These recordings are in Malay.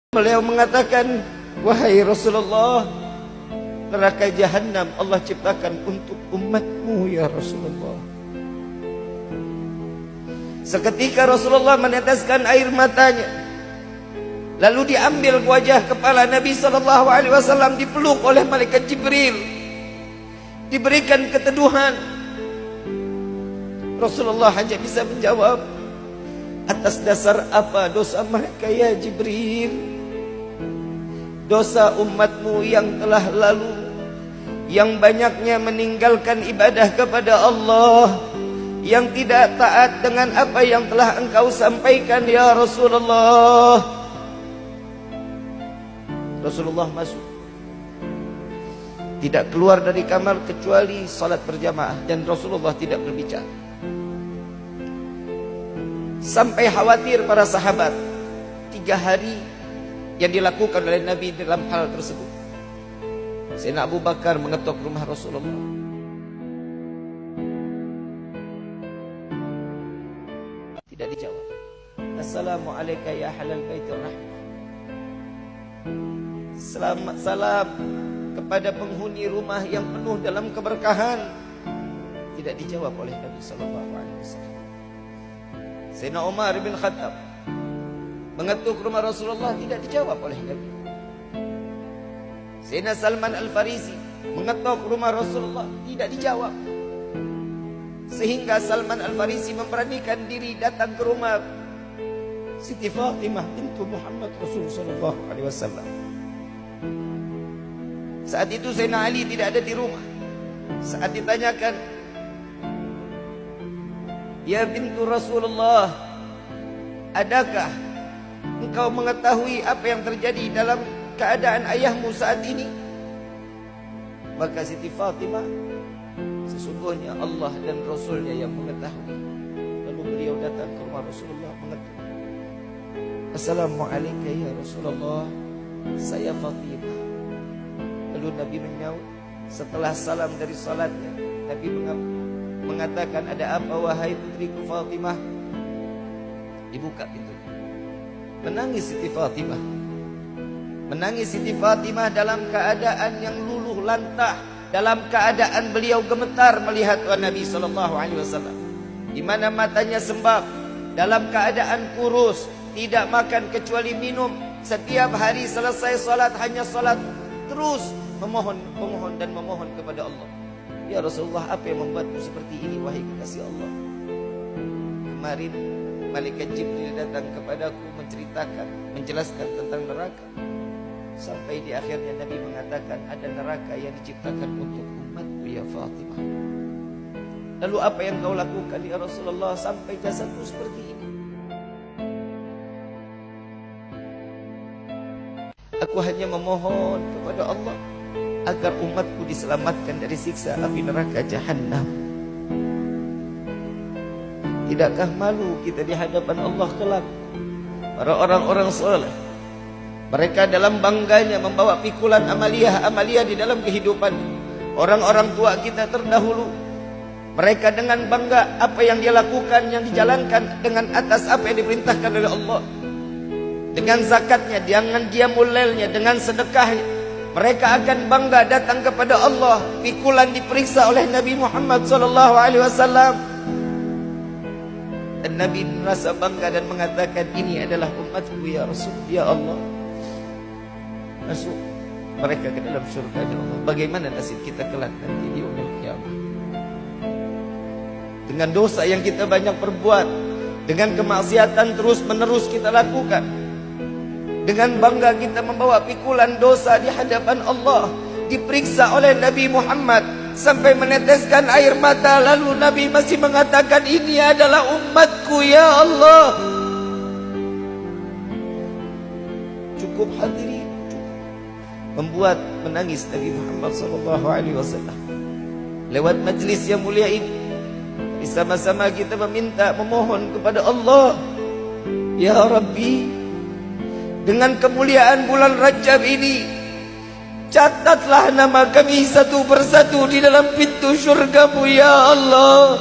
Beliau mengatakan, wahai Rasulullah, neraka Jahannam Allah ciptakan untuk umatmu ya Rasulullah. Seketika Rasulullah meneteskan air matanya, lalu diambil wajah kepala Nabi SAW, dipeluk oleh malaikat Jibril, diberikan keteduhan. Rasulullah hanya bisa menjawab, atas dasar apa dosa mereka ya Jibril? Dosa umatmu yang telah lalu, yang banyaknya meninggalkan ibadah kepada Allah, yang tidak taat dengan apa yang telah engkau sampaikan ya Rasulullah. Rasulullah masuk, tidak keluar dari kamar kecuali salat berjamaah, dan Rasulullah tidak berbicara. Sampai khawatir para sahabat 3 hari yang dilakukan oleh Nabi dalam hal tersebut. Sayyidina Abu Bakar mengetuk rumah Rasulullah. Tidak dijawab. Assalamualaikum ya halal baitur rahmah. Selamat salam kepada penghuni rumah yang penuh dalam keberkahan. Tidak dijawab oleh Nabi sallallahu alaihi wasallam. Sayyidina Umar bin Khattab mengetuk rumah Rasulullah, tidak dijawab oleh Nabi. Sayyidina Salman Al-Farisi mengetuk rumah Rasulullah, tidak dijawab. Sehingga Salman Al-Farisi memberanikan diri datang ke rumah Siti Fatimah bintu Muhammad Rasulullah sallallahu alaihi wasallam. Saat itu Sayyidina Ali tidak ada di rumah. Saat ditanyakan, ya bintu Rasulullah, adakah engkau mengetahui apa yang terjadi dalam keadaan ayahmu saat ini? Maka Siti Fatimah, sesungguhnya Allah dan Rasulnya yang mengetahui. Lalu beliau datang ke rumah Rasulullah mengetuk, Assalamualaikum ya Rasulullah, saya Fatimah. Lalu Nabi menyaut, setelah salam dari salatnya, Nabi mengatakan, ada apa wahai putriku Fatimah? Dibuka pintunya. Menangis Siti Fatimah. Menangis Siti Fatimah dalam keadaan yang luluh lantah, dalam keadaan beliau gemetar melihat Nabi SAW, di mana matanya sembab, dalam keadaan kurus, tidak makan kecuali minum. Setiap hari selesai salat hanya salat, terus memohon dan memohon kepada Allah. Ya Rasulullah, apa yang membuatmu seperti ini wahai kekasih Allah? Kemarin malaikat Jibril datang kepadaku menjelaskan tentang neraka. Sampai di akhirnya Nabi mengatakan ada neraka yang diciptakan untuk umatku ya Fatimah. Lalu apa yang kau lakukan ya Rasulullah sampai jasadmu seperti ini? Aku hanya memohon kepada Allah agar umatku diselamatkan dari siksa api neraka Jahannam. Tidakkah malu kita di hadapan Allah kelak? Para orang-orang soleh, mereka dalam bangganya membawa pikulan amalia di dalam kehidupan. Orang-orang tua kita terdahulu, mereka dengan bangga apa yang dia lakukan, yang dijalankan dengan atas apa yang diperintahkan oleh Allah. Dengan zakatnya, dengan dia mulelnya, dengan sedekahnya, mereka akan bangga datang kepada Allah. Pikulan diperiksa oleh Nabi Muhammad SAW. Dan Nabi merasa bangga dan mengatakan, ini adalah umatku ya Rasul, ya Allah. Masuk mereka ke dalam surga ya Allah. Bagaimana nasib kita kelak nanti di yaumil qiyamah? Dengan dosa yang kita banyak perbuat, dengan kemaksiatan terus menerus kita lakukan, dengan bangga kita membawa pikulan dosa di hadapan Allah, diperiksa oleh Nabi Muhammad sampai meneteskan air mata, lalu Nabi masih mengatakan, ini adalah umatku ya Allah. Cukup hadirin, membuat menangis Nabi Muhammad SAW. Lewat majlis yang mulia ini, bersama-sama kita memohon kepada Allah, ya Rabbi, dengan kemuliaan bulan Rajab ini, catatlah nama kami satu persatu di dalam pintu syurga-Mu ya Allah.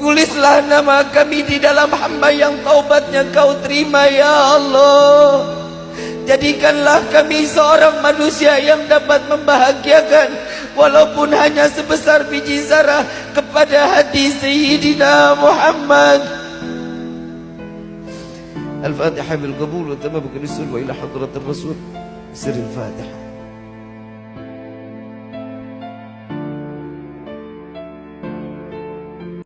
Tulislah nama kami di dalam hamba yang taubatnya Kau terima ya Allah. Jadikanlah kami seorang manusia yang dapat membahagiakan walaupun hanya sebesar biji zarah kepada hati Sayyidina Muhammad. Al-Fatihah bil qabul wa tamam bil rasul wa ila hadratir rasul. Sir al-Fatihah.